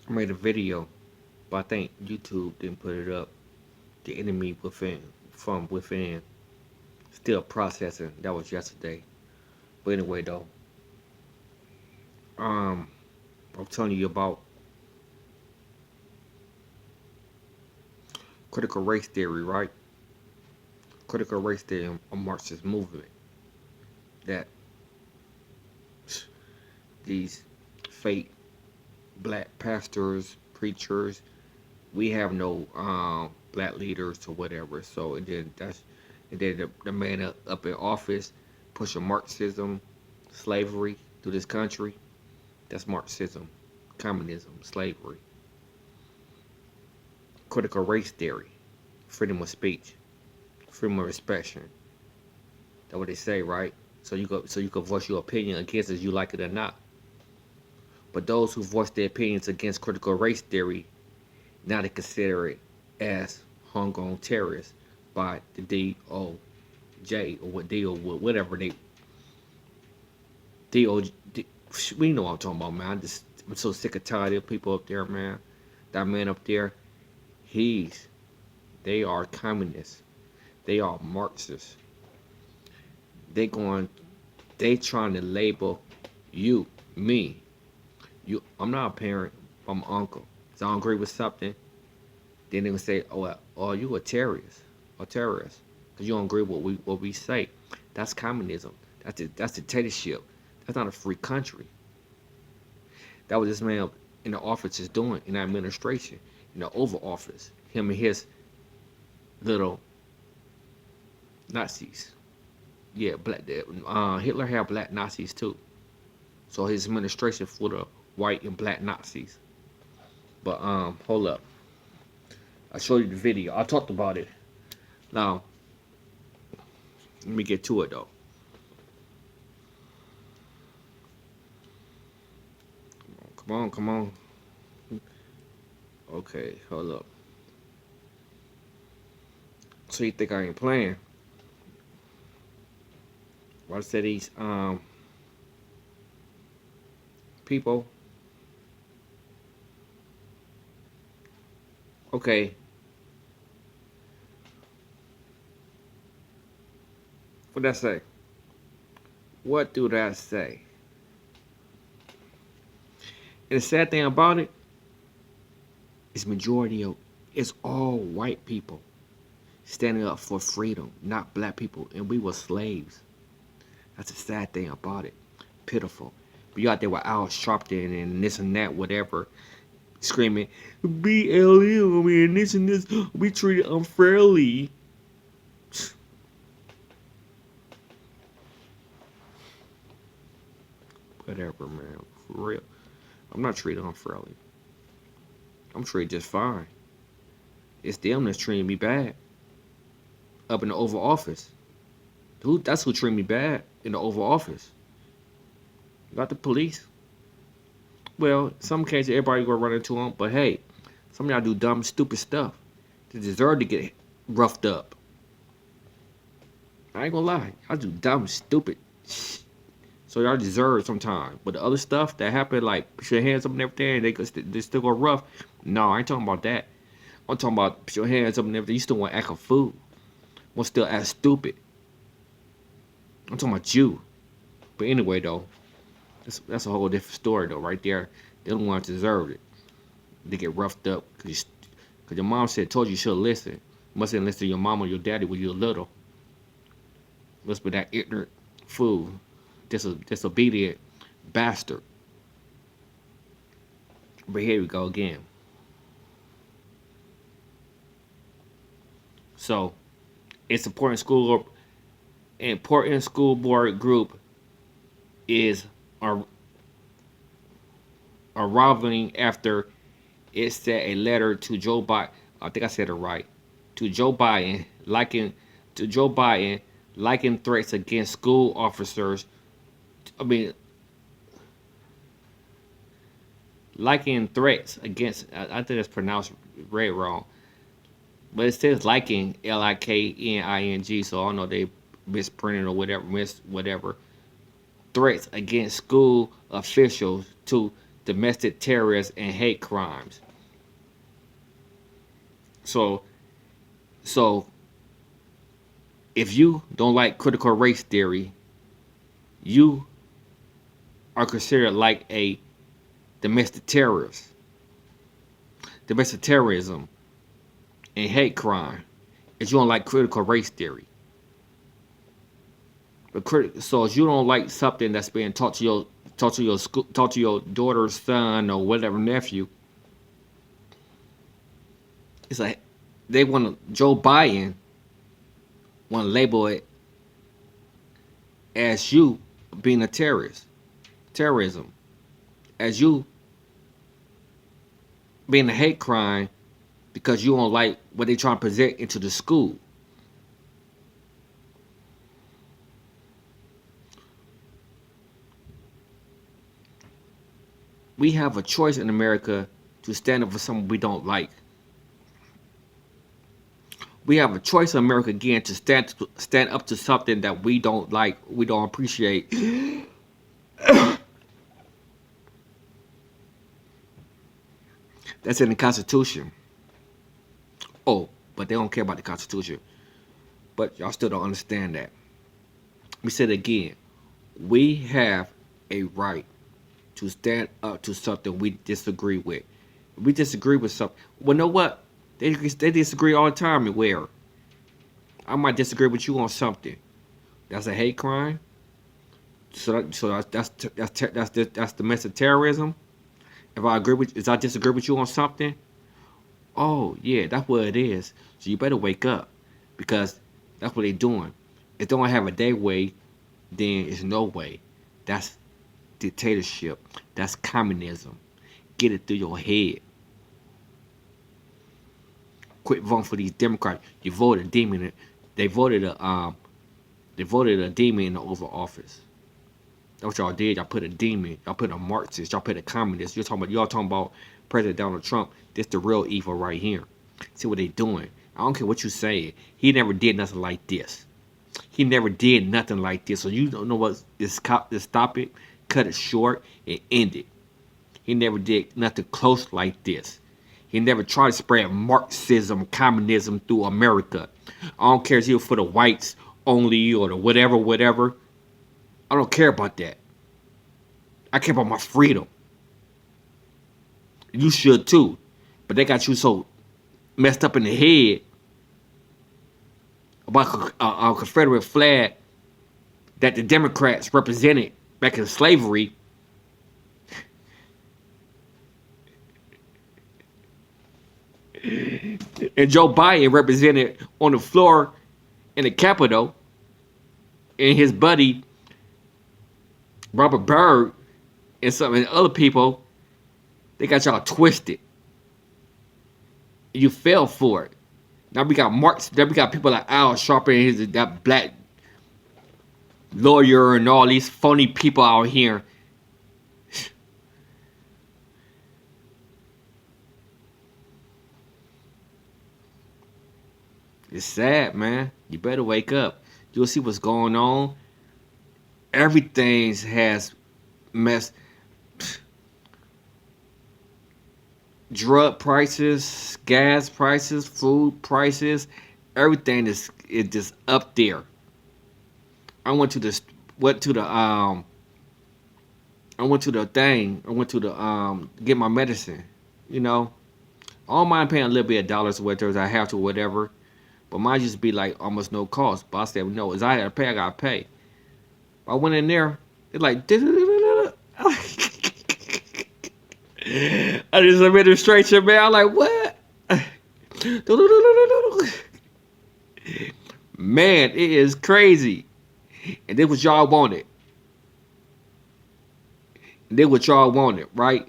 I made a video, but I think YouTube didn't put it up. The enemy within, from within, still processing. That was yesterday. But anyway, though, um, I'm telling you about critical race theory, right? Critical race theory, a Marxist movement that these fake black pastors, preachers, we have no black leaders or whatever. So the man up in office pushing Marxism, slavery through this country. That's Marxism, communism, slavery, critical race theory, freedom of speech, freedom of expression. That's what they say, right? So you can voice your opinion against it, you like it or not. But those who voice their opinions against critical race theory, now they consider it as homegrown terrorists by the DOJ or what deal with whatever they DOJ. We know what I'm talking about, man. I'm so sick and tired of people up there, man. That man up there, he's they are communists. They are Marxists. They going they trying to label you, me. I'm not a parent, I'm an uncle. So I don't agree with something. Then they gonna say, oh, you a terrorist, because you don't agree with what we say. That's communism. That's dictatorship. That's not a free country. That was this man in the office is doing in the administration, in the Oval Office. Him and his little Nazis. Yeah, black. Hitler had black Nazis too. So his administration full of white and black Nazis. But hold up. I showed you the video. I talked about it. Now, let me get to it though. Come on, come on. Okay, hold up. So you think I ain't playing? Why I say these people? Okay, what that say? What do that say? And the sad thing about it is majority of it's all white people standing up for freedom, not black people, and we were slaves. That's the sad thing about it. Pitiful. But you out there with Al Sharpton and this and that, whatever, screaming, BLM and this and this, we treated unfairly. Whatever, man. For real. I'm not treated unfairly. I'm treated just fine. It's them that's treating me bad. Up in the Oval Office. That's who treated me bad in the Oval Office. Not the police. Well, in some cases, everybody gonna run into them, but hey, some of y'all do dumb, stupid stuff. They deserve to get roughed up. I ain't gonna lie. Y'all do dumb, stupid shit. So y'all deserve some time. But the other stuff that happened, like put your hands up and everything, they still go rough. No, I ain't talking about that. I'm talking about put your hands up and everything. You still want to act a fool. Want still act stupid. I'm talking about you. But anyway, though, that's a whole different story, though. Right there, they don't want to deserve it. They get roughed up because your mom told you should listen. You must have listened to your mom or your daddy when you were little. Must be that ignorant fool, disobedient bastard. But here we go again. So, it's important school board group is arriving after it sent a letter to Joe Biden. I think I said it right. To Joe Biden, liking threats against school officers. I mean, liking threats against. I think it's pronounced read wrong, but it says liking LIKNING. So I don't know they misprinted or whatever threats against school officials to domestic terrorists, and hate crimes. So, so if you don't like critical race theory, you are considered like a domestic terrorist, domestic terrorism, and hate crime. If you don't like critical race theory, so if you don't like something that's being taught to your daughter's son or whatever nephew, it's like they want to Joe Biden want to label it as you being a terrorist, terrorism, as you being a hate crime because you don't like what they trying to present into the school. We have a choice in America to stand up for something we don't like. We have a choice in America again to stand up to something that we don't like, we don't appreciate. That's in the Constitution. Oh, but they don't care about the Constitution. But y'all still don't understand that. We said again, we have a right to stand up to something we disagree with. We disagree with something. Well, know what? They disagree all the time. Where I might disagree with you on something. That's a hate crime. That's domestic terrorism. If I disagree with you on something, oh yeah, that's what it is. So you better wake up, because that's what they're doing. If they don't have a day way, then it's no way. That's dictatorship. That's communism. Get it through your head. Quit voting for these Democrats. You voted a demon. They voted a demon in the Oval Office. That's what y'all did. Y'all put a demon. Y'all put a Marxist. Y'all put a communist. Y'all talking about President Donald Trump. This the real evil right here. See what they doing. I don't care what you say. He never did nothing like this. He never did nothing like this. So you don't know what is. Stop it. Cut it short and end it. He never did nothing close like this. He never tried to spread Marxism, communism through America. I don't care if he was for the whites only or the whatever. I don't care about that. I care about my freedom. You should too. But they got you so messed up in the head about a Confederate flag that the Democrats represented back in slavery. And Joe Biden represented on the floor in the Capitol. And his buddy Robert Byrd and some other people, they got y'all twisted. You fell for it. Now we got people like Al Sharpton, that black lawyer, and all these phony people out here. It's sad, man. You better wake up. You'll see what's going on. Everything has messed. Drug prices, gas prices, food prices, everything is just up there. I went to the thing. I went to the get my medicine. You know, I don't mind paying a little bit of dollars or whatever I have to, whatever. But mine just be like almost no cost. But I said no, as I had to pay, I gotta pay. I went in there. It's like I just administration, man. I'm like, what? Man, it is crazy. And this what y'all wanted. And this what y'all wanted, right?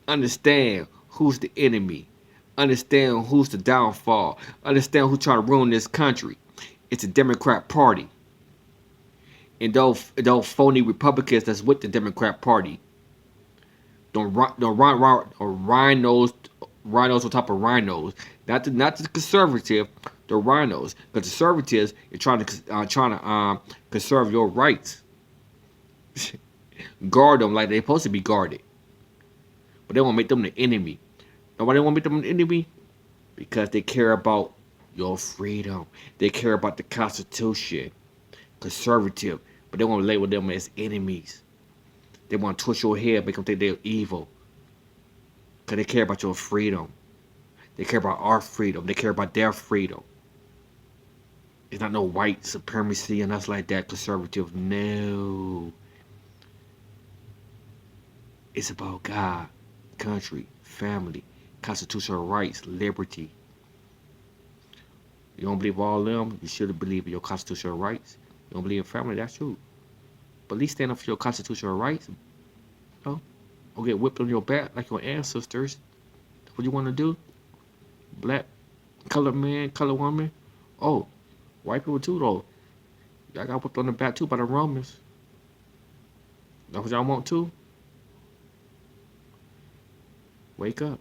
Understand who's the enemy. Understand who's the downfall. Understand who's trying to ruin this country. It's the Democrat Party. And those phony Republicans that's with the Democrat Party. Rhinos on top of rhinos. Not the conservative, the rhinos. Because conservatives are trying to conserve your rights. Guard them like they're supposed to be guarded. but they want to make them the enemy. Nobody want to make them the enemy because they care about your freedom. They care about the Constitution, conservative, but they want to label them as enemies. They want to twist your head, make them think they're evil because they care about your freedom. They care about our freedom. They care about their freedom. It's not no white supremacy and us like that, conservative. No. It's about God, country, family, constitutional rights, liberty. You don't believe all of them, you should believe in your constitutional rights. You don't believe in family, that's true. But at least stand up for your constitutional rights. You know? Don't get whipped on your back like your ancestors. That's what you want to do? Black, colored man, colored woman. Oh, white people too though. Y'all got whipped on the back too by the Romans. That's what y'all want too? Wake up.